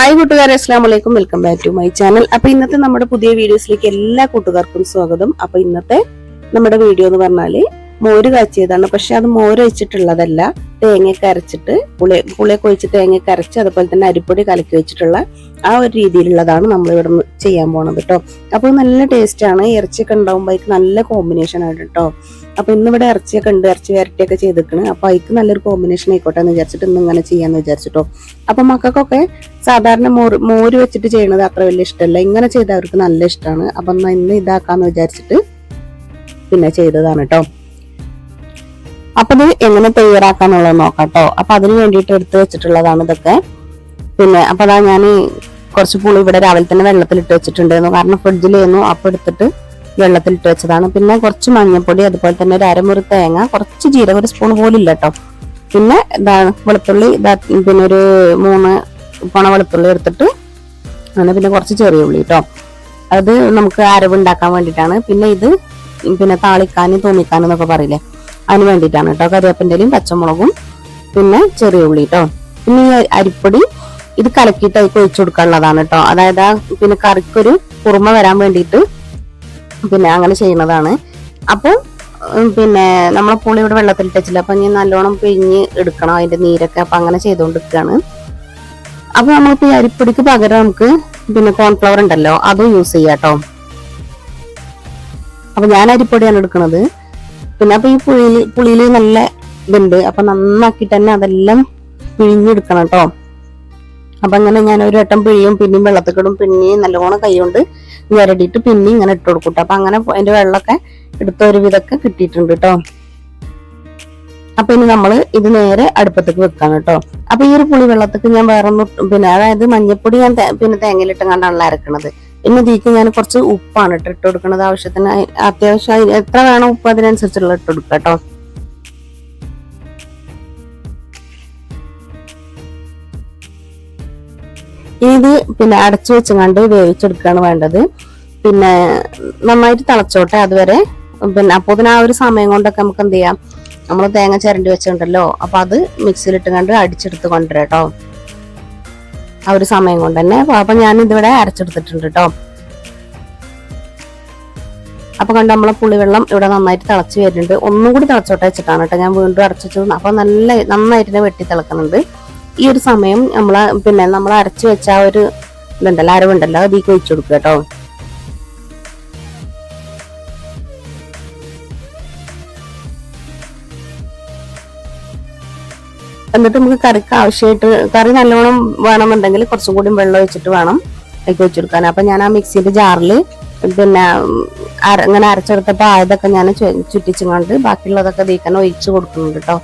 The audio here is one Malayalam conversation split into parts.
ഹായ് കൂട്ടുകാരെ, അസ്സലാമു അലൈക്കും. Welcome back to my channel. അപ്പൊ ഇന്നത്തെ നമ്മുടെ പുതിയ വീഡിയോസിലേക്ക് എല്ലാ കൂട്ടുകാർക്കും സ്വാഗതം. അപ്പൊ ഇന്നത്തെ നമ്മുടെ വീഡിയോ എന്ന് പറഞ്ഞാല് മോര് കാച്ചിയതാണ്. പക്ഷെ അത് മോര് വെച്ചിട്ടുള്ളതല്ല, തേങ്ങയൊക്കെ അരച്ചിട്ട് പുളിയൊക്കെ ഒഴിച്ച് തേങ്ങയൊക്കെ അരച്ച് അതുപോലെ തന്നെ അരിപ്പൊടി കലക്കി വെച്ചിട്ടുള്ള ആ ഒരു രീതിയിലുള്ളതാണ് നമ്മൾ ഇവിടെ ചെയ്യാൻ പോണത് കേട്ടോ. അപ്പൊ നല്ല ടേസ്റ്റ് ആണ്. ഇറച്ചിയൊക്കെ ഉണ്ടാവുമ്പോൾ നല്ല കോമ്പിനേഷൻ ആണ് കേട്ടോ. അപ്പൊ ഇന്നിവിടെ ഇറച്ചിയൊക്കെ ഉണ്ട്, ഇറച്ചി വരട്ടിയൊക്കെ ചെയ്തിരിക്കണ്. അപ്പൊ അതിക്ക് നല്ലൊരു കോമ്പിനേഷൻ ആയിക്കോട്ടെ എന്ന് വിചാരിച്ചിട്ട് ഇന്ന് ഇങ്ങനെ ചെയ്യാന്ന് വിചാരിച്ചിട്ടോ. അപ്പൊ മക്കൾക്കൊക്കെ സാധാരണ മോര് വെച്ചിട്ട് ചെയ്യണത് അത്ര വലിയ ഇഷ്ടമല്ല, ഇങ്ങനെ ചെയ്താൽ അവർക്ക് നല്ല ഇഷ്ടമാണ്. അപ്പൊ ഇന്ന് ഇതാക്കാന്ന് വിചാരിച്ചിട്ട് പിന്നെ ചെയ്തതാണ് കേട്ടോ. അപ്പൊ ഇത് എങ്ങനെ തയ്യാറാക്കാന്നുള്ളത് നോക്കാം കേട്ടോ. അപ്പൊ അതിന് വേണ്ടിയിട്ട് എടുത്തു വെച്ചിട്ടുള്ളതാണ് ഇതൊക്കെ. പിന്നെ അപ്പൊ അതാ ഞാൻ കുറച്ച് പുളി ഇവിടെ രാവിലെ തന്നെ വെള്ളത്തിലിട്ട് വെച്ചിട്ടുണ്ടായിരുന്നു, കാരണം ഫ്രിഡ്ജിലായിരുന്നു. അപ്പൊ എടുത്തിട്ട് വെള്ളത്തിലിട്ട് വെച്ചതാണ്. പിന്നെ കുറച്ച് മഞ്ഞൾപ്പൊടി, അതുപോലെ തന്നെ ഒരു അരമുറി തേങ്ങ, കുറച്ച് ജീരകം, ഒരു സ്പൂൺ പോലും ഇല്ല കേട്ടോ. പിന്നെ ഇതാണ് വെളുത്തുള്ളി, പിന്നെ ഒരു 3 പൊണ വെളുത്തുള്ളി എടുത്തിട്ട് അങ്ങനെ, പിന്നെ കുറച്ച് ചെറിയ ഉള്ളി കേട്ടോ. അത് നമുക്ക് അരവുണ്ടാക്കാൻ വേണ്ടിയിട്ടാണ്. പിന്നെ ഇത് പിന്നെ താളിക്കാനും തൂമിക്കാനും എന്നൊക്കെ പറയില്ലേ, അതിന് വേണ്ടിയിട്ടാണ് കേട്ടോ. കറിവേപ്പിൻ്റെയും പച്ചമുളകും പിന്നെ ചെറിയ ഉള്ളി കേട്ടോ. പിന്നെ ഈ അരിപ്പൊടി ഇത് കലക്കിയിട്ട് അതിൽ ഒഴിച്ചു കൊടുക്കാനുള്ളതാണ് കേട്ടോ. അതായത് പിന്നെ കറിക്കൊരു കുറുമ വരാൻ വേണ്ടിയിട്ട് പിന്നെ അങ്ങനെ ചെയ്യുന്നതാണ്. അപ്പോൾ പിന്നെ നമ്മളെ പുളി ഇവിടെ വെള്ളത്തിലിട്ട് വെച്ചില്ല, അപ്പൊ ഇനി നല്ലോണം പിഴിഞ്ഞ് എടുക്കണം അതിന്റെ നീരൊക്കെ. അപ്പൊ അങ്ങനെ ചെയ്തുകൊണ്ടിരിക്കുകയാണ്. അപ്പൊ നമ്മളിപ്പോ ഈ അരിപ്പൊടിക്ക് പകരം നമുക്ക് പിന്നെ കോൺഫ്ലവർ ഉണ്ടല്ലോ, അതും യൂസ് ചെയ്യാം കേട്ടോ. അപ്പൊ ഞാൻ അരിപ്പൊടിയാണ് എടുക്കുന്നത്. പിന്നെ അപ്പൊ ഈ പുളിയില് നല്ല ഇതുണ്ട്, അപ്പൊ നന്നാക്കിട്ട് തന്നെ അതെല്ലാം പിഴിഞ്ഞെടുക്കണം കേട്ടോ. അപ്പൊ അങ്ങനെ ഞാൻ ഒരു വട്ടം പിഴിയും, പിന്നെയും വെള്ളത്തിക്കിടും, പിന്നെയും നല്ലോണം കൈ കൊണ്ട് ഞരടിയിട്ട് പിന്നെ ഇങ്ങനെ ഇട്ട് കൊടുക്കും. അപ്പൊ അങ്ങനെ അതിന്റെ വെള്ളമൊക്കെ എടുത്ത ഒരു വിധമൊക്കെ കിട്ടിയിട്ടുണ്ട് കേട്ടോ. അപ്പൊ ഇനി നമ്മള് ഇത് നേരെ അടുപ്പത്തേക്ക് വെക്കാം കേട്ടോ. അപ്പൊ ഈ ഒരു പുളി വെള്ളത്തേക്ക് ഞാൻ വേറൊന്നും പിന്നെ അതായത് മഞ്ഞപ്പൊടി ഞാൻ പിന്നെ തേങ്ങയിലിട്ട് കണ്ടാണല്ലോ അരക്കണത്. പിന്നെ ഇതിക്ക് ഞാൻ കുറച്ച് ഉപ്പാണ് ഇട്ട് കൊടുക്കുന്നത്. ആവശ്യത്തിന് അത്യാവശ്യം എത്ര വേണം ഉപ്പ് അതിനനുസരിച്ചുള്ള ഇട്ട് കൊടുക്കുക കേട്ടോ. ഇത് പിന്നെ അടച്ചു വെച്ചങ്ങാണ്ട് വേവിച്ചെടുക്കുകയാണ് വേണ്ടത്. പിന്നെ നന്നായിട്ട് തിളച്ചോട്ടെ അതുവരെ. പിന്നെ അപ്പൊ ആ ഒരു സമയം കൊണ്ടൊക്കെ നമുക്ക് എന്ത് ചെയ്യാം, നമ്മൾ തേങ്ങ ചിരണ്ടി വെച്ചിട്ടുണ്ടല്ലോ, അപ്പൊ അത് മിക്സിയിലിട്ട് കണ്ട് അടിച്ചെടുത്ത് കൊണ്ടുവരാം കേട്ടോ. ആ ഒരു സമയം കൊണ്ട് തന്നെ. അപ്പൊ ഞാൻ ഇതിവിടെ അരച്ചെടുത്തിട്ടുണ്ട് കേട്ടോ. അപ്പൊ കണ്ട് നമ്മളെ പുളിവെള്ളം ഇവിടെ നന്നായിട്ട് തിളച്ച് വരുന്നുണ്ട്. ഒന്നും കൂടി തിളച്ചോട്ടെ വെച്ചിട്ടാണ് കേട്ടോ ഞാൻ വീണ്ടും അടച്ചു വെച്ചത്. അപ്പൊ നന്നായിട്ട് തന്നെ വെട്ടി തിളക്കുന്നുണ്ട്. ഈ ഒരു സമയം നമ്മൾ അരച്ചു വെച്ച ആ ഒരു ഇതുണ്ടല്ലോ, അരവുണ്ടല്ലോ, അതിലേക്ക് ഒഴിച്ചു കൊടുക്കുക കേട്ടോ. എന്നിട്ട് നമുക്ക് കറിക്ക് ആവശ്യമായിട്ട് കറി നല്ലോണം വേണമെന്നുണ്ടെങ്കിൽ കുറച്ചും കൂടി വെള്ളം ഒഴിച്ചിട്ട് വേണം അതിലേക്ക് ഒഴിച്ചു കൊടുക്കാൻ. അപ്പൊ ഞാൻ ആ മിക്സിന്റെ ജാറിൽ പിന്നെ ഇങ്ങനെ അരച്ചെടുത്തപ്പോ ആയതൊക്കെ ഞാൻ ചുറ്റിച്ചുകൊണ്ട് ബാക്കിയുള്ളതൊക്കെ തീക്കാൻ ഒഴിച്ചു കൊടുക്കുന്നുണ്ട് കേട്ടോ.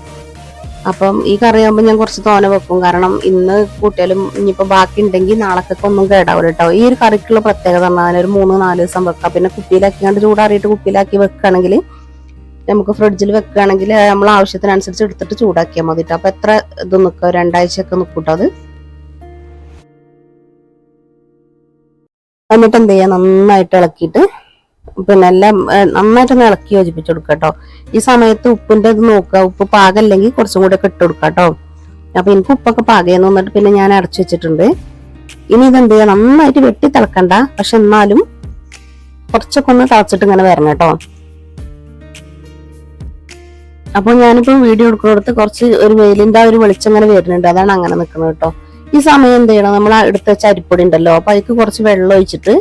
അപ്പം ഈ കറി ആകുമ്പോൾ ഞാൻ കുറച്ച് തോന വെക്കും, കാരണം ഇന്ന് കൂട്ടിയാലും ഇനിയിപ്പോ ബാക്കി ഉണ്ടെങ്കിൽ നാളേക്കൊക്കെ ഒന്നും കേടാവില്ല കേട്ടോ. ഈ ഒരു കറിക്കുള്ള പ്രത്യേകത പറഞ്ഞാൽ ഒരു 3-4 ദിവസം വെക്കാം. പിന്നെ കുപ്പിയിലാക്കി കണ്ട് ചൂടാറിയിട്ട് കുപ്പിയിലാക്കി വെക്കുകയാണെങ്കിൽ, നമുക്ക് ഫ്രിഡ്ജിൽ വെക്കുകയാണെങ്കിൽ നമ്മൾ ആവശ്യത്തിനനുസരിച്ച് എടുത്തിട്ട് ചൂടാക്കിയാൽ മതി കേട്ടോ. അപ്പൊ എത്ര ഇത് നിൽക്കുക, 2 ആഴ്ചയൊക്കെ നിൽക്കൂട്ടോ അത്. എന്നിട്ട് എന്ത് ചെയ്യാം, നന്നായിട്ട് ഇളക്കിയിട്ട് പിന്നെ എല്ലാം നന്നായിട്ടൊന്ന് ഇളക്കി യോജിപ്പിച്ചു കൊടുക്കുക കേട്ടോ. ഈ സമയത്ത് ഉപ്പിന്റെ ഇത് നോക്കുക, ഉപ്പ് പാകല്ലെങ്കിൽ കുറച്ചും കൂടെ ഒക്കെ ഇട്ട് കൊടുക്കുക കേട്ടോ. അപ്പൊ എനിക്ക് ഉപ്പൊക്കെ പാകയെന്ന് വന്നിട്ട് പിന്നെ ഞാൻ അടച്ചു വെച്ചിട്ടുണ്ട്. ഇനി ഇതെന്ത് ചെയ്യാം, നന്നായിട്ട് വെട്ടി തിളക്കണ്ട, പക്ഷെ എന്നാലും കുറച്ചൊക്കെ ഒന്ന് തിളച്ചിട്ട് ഇങ്ങനെ വരണം കേട്ടോ. അപ്പൊ ഞാനിപ്പോ വീഡിയോ എടുക്കുന്നിടത്ത് കുറച്ച് ഒരു വെയിലിന്റെ ഒരു വെളിച്ചം അങ്ങനെ വരുന്നുണ്ട്, അതാണ് അങ്ങനെ നിൽക്കുന്നത് കേട്ടോ. ഈ സമയം എന്ത് ചെയ്യണം, നമ്മൾ എടുത്ത് വെച്ച അരിപ്പൊടി ഉണ്ടല്ലോ, അപ്പൊ അതിക്ക് കുറച്ച് വെള്ളം ഒഴിച്ചിട്ട്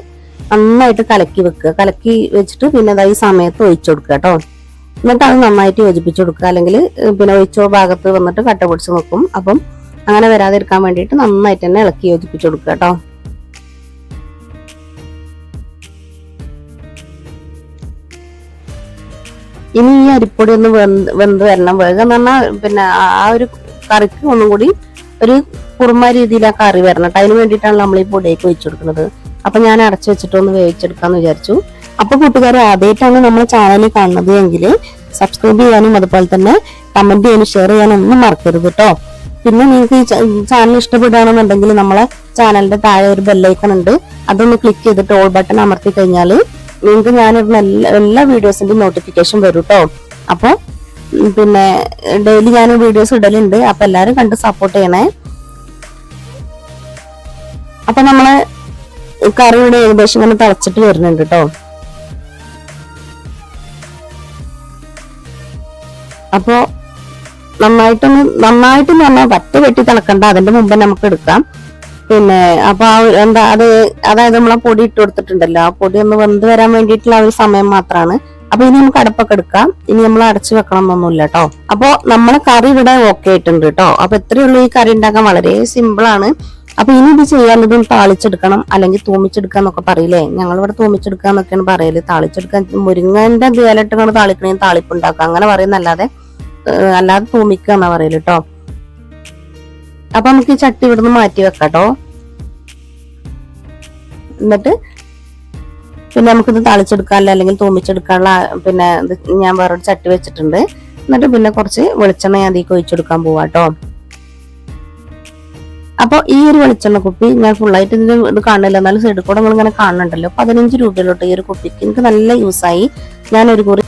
നന്നായിട്ട് കലക്കി വെക്കുക. കലക്കി വെച്ചിട്ട് പിന്നെ ഈ സമയത്ത് ഒഴിച്ചു കൊടുക്കുക കേട്ടോ. എന്നിട്ട് അത് നന്നായിട്ട് യോജിപ്പിച്ചു കൊടുക്കുക, അല്ലെങ്കിൽ പിന്നെ ഒഴിച്ചോ ഭാഗത്ത് വന്നിട്ട് കട്ട പിടിച്ച് നിൽക്കും. അപ്പം അങ്ങനെ വരാതിരിക്കാൻ വേണ്ടിയിട്ട് നന്നായിട്ട് തന്നെ ഇളക്കി യോജിപ്പിച്ചു കൊടുക്കുക കേട്ടോ. ഇനി ഈ അരിപ്പൊടി ഒന്ന് വെന്ത് വരണം. വേഗം എന്ന് പറഞ്ഞാൽ പിന്നെ ആ ഒരു കറിക്ക് ഒന്നും കൂടി ഒരു കുറുമ രീതിയിൽ ആ കറി വരണം. അതിന് വേണ്ടിയിട്ടാണ് നമ്മൾ ഈ പൊടിയൊക്കെ ഒഴിച്ചു കൊടുക്കുന്നത്. അപ്പൊ ഞാൻ അടച്ചു വെച്ചിട്ട് ഒന്ന് വേവിച്ചെടുക്കാന്ന് വിചാരിച്ചു. അപ്പൊ കൂട്ടുകാരെ ആദ്യമായിട്ടാണ് നമ്മളെ ചാനൽ കാണുന്നത് എങ്കിൽ സബ്സ്ക്രൈബ് ചെയ്യാനും അതുപോലെ തന്നെ കമന്റ് ചെയ്യാനും ഷെയർ ചെയ്യാനും ഒന്നും മറക്കരുത് കേട്ടോ. പിന്നെ നിങ്ങൾക്ക് ഈ ചാനൽ ഇഷ്ടപ്പെടുകയാണെന്നുണ്ടെങ്കിൽ നമ്മളെ ചാനലിന്റെ താഴെ ഒരു ബെല്ലൈക്കൺ ഉണ്ട്, അതൊന്ന് ക്ലിക്ക് ചെയ്തിട്ട് ഓൾ ബട്ടൺ അമർത്തി കഴിഞ്ഞാൽ നിങ്ങൾക്ക് ഞാനിടുന്ന എല്ലാ വീഡിയോസിന്റെയും നോട്ടിഫിക്കേഷൻ വരും കേട്ടോ. അപ്പൊ പിന്നെ ഡെയിലി ഞാൻ വീഡിയോസ് ഇടലുണ്ട്. അപ്പൊ എല്ലാരും കണ്ട് സപ്പോർട്ട് ചെയ്യണേ. അപ്പൊ നമ്മള് കറി ഇവിടെ ഏകദേശം ഇങ്ങനെ തിളച്ചിട്ട് വരുന്നുണ്ട് കേട്ടോ. അപ്പൊ നന്നായിട്ട് പറഞ്ഞാൽ പറ്റ വെട്ടി തിളക്കണ്ട, അതിന്റെ മുമ്പ് നമുക്ക് എടുക്കാം. പിന്നെ അപ്പൊ അതായത് നമ്മളെ പൊടി ഇട്ട് കൊടുത്തിട്ടുണ്ടല്ലോ, ആ പൊടി ഒന്ന് വെന്ത് വരാൻ വേണ്ടിയിട്ടുള്ള ആ ഒരു സമയം മാത്രമാണ്. അപ്പൊ ഇനി നമുക്ക് അടപ്പൊക്കെ എടുക്കാം. ഇനി നമ്മൾ അടച്ചു വെക്കണം എന്നൊന്നുമില്ല കേട്ടോ. അപ്പൊ നമ്മളെ കറി ഇവിടെ ഓക്കെ ആയിട്ടുണ്ട് കേട്ടോ. അപ്പൊ എത്രയുള്ളൂ ഈ കറി ഉണ്ടാക്കാൻ, വളരെ സിമ്പിൾ ആണ്. അപ്പൊ ഇനി ഇത് ചെയ്യാനുള്ളതും താളിച്ചെടുക്കണം, അല്ലെങ്കിൽ തൂമിച്ചെടുക്കുക എന്നൊക്കെ പറയില്ലേ. ഞങ്ങളിവിടെ തൂമിച്ചെടുക്കുക എന്നൊക്കെയാണ് പറയല്. താളിച്ചെടുക്കാൻ മുരിങ്ങന്റെ വേലിട്ട് താളിക്കണേ താളിപ്പ് ഉണ്ടാക്കുക അങ്ങനെ പറയുന്നല്ലാതെ അല്ലാതെ തൂമിക്കുക എന്നാ പറയല് കേട്ടോ. അപ്പൊ നമുക്ക് ഈ ചട്ടി ഇവിടുന്ന് മാറ്റി വെക്കാട്ടോ. എന്നിട്ട് പിന്നെ നമുക്കിത് താളിച്ചെടുക്കാനുള്ള അല്ലെങ്കിൽ തൂമിച്ചെടുക്കാനുള്ള പിന്നെ ഞാൻ വേറൊരു ചട്ടി വെച്ചിട്ടുണ്ട്. എന്നിട്ട് പിന്നെ കുറച്ച് വെളിച്ചെണ്ണ അതിലേക്ക് ഒഴിച്ചെടുക്കാൻ പോവാട്ടോ. അപ്പൊ ഈ ഒരു വെളിച്ചെണ്ണ കുപ്പി ഞാൻ ഫുള്ളായിട്ട് ഇതിന്റെ ഇത് കാണില്ല, എന്നാലും സൈഡിൽ കൂടെ നിങ്ങൾ ഇങ്ങനെ കാണുന്നുണ്ടല്ലോ. 15 രൂപയിലോട്ട് ഈ ഒരു കുപ്പിക്ക് എനിക്ക് നല്ല യൂസായി. ഞാനൊരു കുറി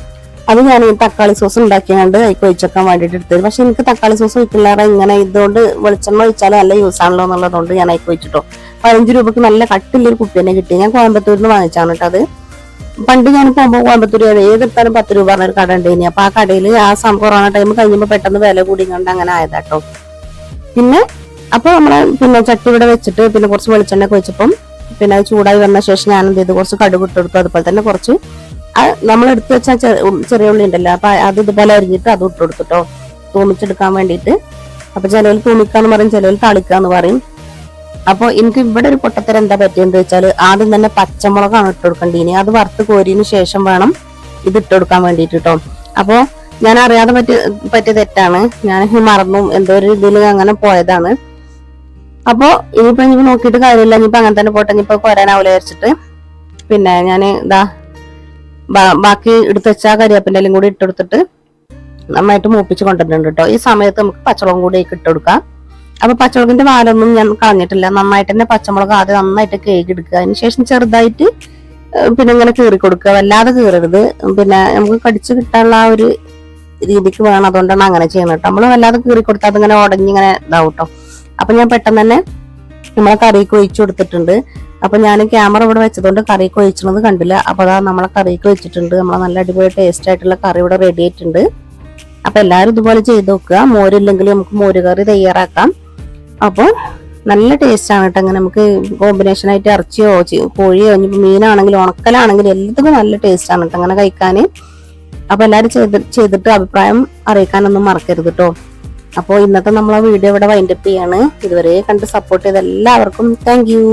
അത് ഞാൻ ഈ തക്കാളി സോസ് ഉണ്ടാക്കിയാണ്ട് അതിൽ ഒഴിച്ചേക്കാൻ വേണ്ടിയിട്ട് എടുത്തത്. പക്ഷെ എനിക്ക് തക്കാളി സോസ് ഒഴിക്കില്ലാതെ ഇങ്ങനെ ഇതുകൊണ്ട് വെളിച്ചെണ്ണ ഒഴിച്ചാൽ നല്ല യൂസ് ആണല്ലോ എന്നുള്ളതുകൊണ്ട് ഞാൻ അതിൽ ഒഴിച്ചിട്ടോ. 15 രൂപക്ക് നല്ല കട്ടില്ലൊരു കുപ്പി തന്നെ കിട്ടി. ഞാൻ കോയമ്പത്തൂരിൽ നിന്ന് വാങ്ങിച്ചാണ് കേട്ടോ അത്. പണ്ട് ഞാൻ പോകുമ്പോൾ കോയമ്പത്തൂർ ഏതെടുത്താലും 10 രൂപ പറഞ്ഞൊരു കട ഉണ്ടായിനി. അപ്പൊ ആ കടയിൽ കൊറോണ ടൈം കഴിയുമ്പോൾ പെട്ടെന്ന് വില കൂടിക്കൊണ്ട് അങ്ങനെ ആയതാട്ടോ. പിന്നെ അപ്പൊ നമ്മള് പിന്നെ ചട്ടി ഇവിടെ വെച്ചിട്ട് പിന്നെ കുറച്ച് വെളിച്ചെണ്ണ ഒക്കെ വെച്ചപ്പം പിന്നെ അത് ചൂടായി വന്ന ശേഷം ഞാൻ എന്ത് ചെയ്തു, കുറച്ച് കടുക് ഇട്ടെടുത്തു. അതുപോലെ തന്നെ കുറച്ച് നമ്മൾ എടുത്തു വെച്ച ചെറിയ ഉള്ളി ഉണ്ടല്ലോ, അപ്പൊ അത് ഇതുപോലെ അരിഞ്ഞിട്ട് അത് ഇട്ടെടുത്തിട്ടോ തൂമിച്ചെടുക്കാൻ വേണ്ടിയിട്ട്. അപ്പൊ ചിലവർ തൂമിക്കാന്ന് പറയും, ചിലവർ താളിക്കാന്ന് പറയും. അപ്പൊ എനിക്ക് ഇവിടെ ഒരു പൊട്ടത്തരം എന്താ പറ്റിയെന്ന് വെച്ചാല് ആദ്യം തന്നെ പച്ചമുളകാണ് ഇട്ടെടുക്കേണ്ടത്. അത് വറുത്ത് കോരിയതിനു ശേഷം വേണം ഇത് ഇട്ടെടുക്കാൻ വേണ്ടിട്ട് കേട്ടോ. അപ്പൊ ഞാൻ അറിയാതെ പറ്റിയ തെറ്റാണ്, ഞാൻ മറന്നും എന്തോ ഒരു ഇതിൽ അങ്ങനെ പോയതാണ്. അപ്പൊ ഇനിയിപ്പോ നോക്കിയിട്ട് കാര്യമില്ല, ഇനിയിപ്പോ അങ്ങനെ തന്നെ പോട്ടെ, ഇനിയിപ്പോ പോരാനാവില്ല വിചാരിച്ചിട്ട് പിന്നെ ഞാൻ ബാക്കി എടുത്ത് വെച്ചാൽ കരിവേപ്പിന്റെ എല്ലാം കൂടി ഇട്ടെടുത്തിട്ട് നന്നായിട്ട് മൂപ്പിച്ച് കൊണ്ടുവരുന്നുണ്ട് കേട്ടോ. ഈ സമയത്ത് നമുക്ക് പച്ചമുളകും കൂടി ഇട്ടെടുക്കാം. അപ്പൊ പച്ചമുളകിന്റെ വാലൊന്നും ഞാൻ കളഞ്ഞിട്ടില്ല, നന്നായിട്ട് തന്നെ പച്ചമുളക് ആദ്യം നന്നായിട്ട് കേകിയെടുക്കുക. അതിനുശേഷം ചെറുതായിട്ട് പിന്നെ ഇങ്ങനെ കീറി കൊടുക്കുക, വല്ലാതെ കീറരുത്. പിന്നെ നമുക്ക് കടിച്ചു കിട്ടാനുള്ള ആ ഒരു രീതിക്ക് വേണം, അതുകൊണ്ടാണ് അങ്ങനെ ചെയ്യുന്നത് കേട്ടോ. നമ്മള് വല്ലാതെ കീറി കൊടുത്താൽ അതിങ്ങനെ ഉടഞ്ഞിങ്ങനെ ഇതാവും കേട്ടോ. അപ്പൊ ഞാൻ പെട്ടെന്ന് തന്നെ നമ്മളെ കറിക്ക് ഒഴിച്ചു കൊടുത്തിട്ടുണ്ട്. അപ്പൊ ഞാൻ ക്യാമറ ഇവിടെ വെച്ചതുകൊണ്ട് കറിക്ക് ഒഴിച്ചത് കണ്ടില്ല. അപ്പൊ അതാ നമ്മളെ കറിക്ക് വെച്ചിട്ടുണ്ട്. നമ്മളെ നല്ല അടിപൊളി ടേസ്റ്റ് ആയിട്ടുള്ള കറി ഇവിടെ റെഡി ആയിട്ടുണ്ട്. അപ്പൊ എല്ലാവരും ഇതുപോലെ ചെയ്ത് നോക്കുക. മോരില്ലെങ്കിൽ നമുക്ക് മോര് കറി തയ്യാറാക്കാം. അപ്പൊ നല്ല ടേസ്റ്റ് ആണ് കേട്ടോ. അങ്ങനെ നമുക്ക് കോമ്പിനേഷൻ ആയിട്ട് ഇറച്ചിയോ കോഴിയോ ഇനിയിപ്പോ മീനാണെങ്കിലും ഉണക്കലാണെങ്കിലും എല്ലാത്തിനും നല്ല ടേസ്റ്റ് ആണ് കേട്ടോ അങ്ങനെ കഴിക്കാന്. അപ്പൊ എല്ലാവരും ചെയ്തിട്ട് അഭിപ്രായം അറിയിക്കാനൊന്നും മറക്കരുത് കേട്ടോ. അപ്പോൾ ഇന്നത്തെ നമ്മളെ വീഡിയോ ഇവിടെ വൈൻഡപ്പ് ചെയ്യാണ്. ഇതുവരെ കണ്ട് സപ്പോർട്ട് ചെയ്ത എല്ലാവർക്കും താങ്ക് യു.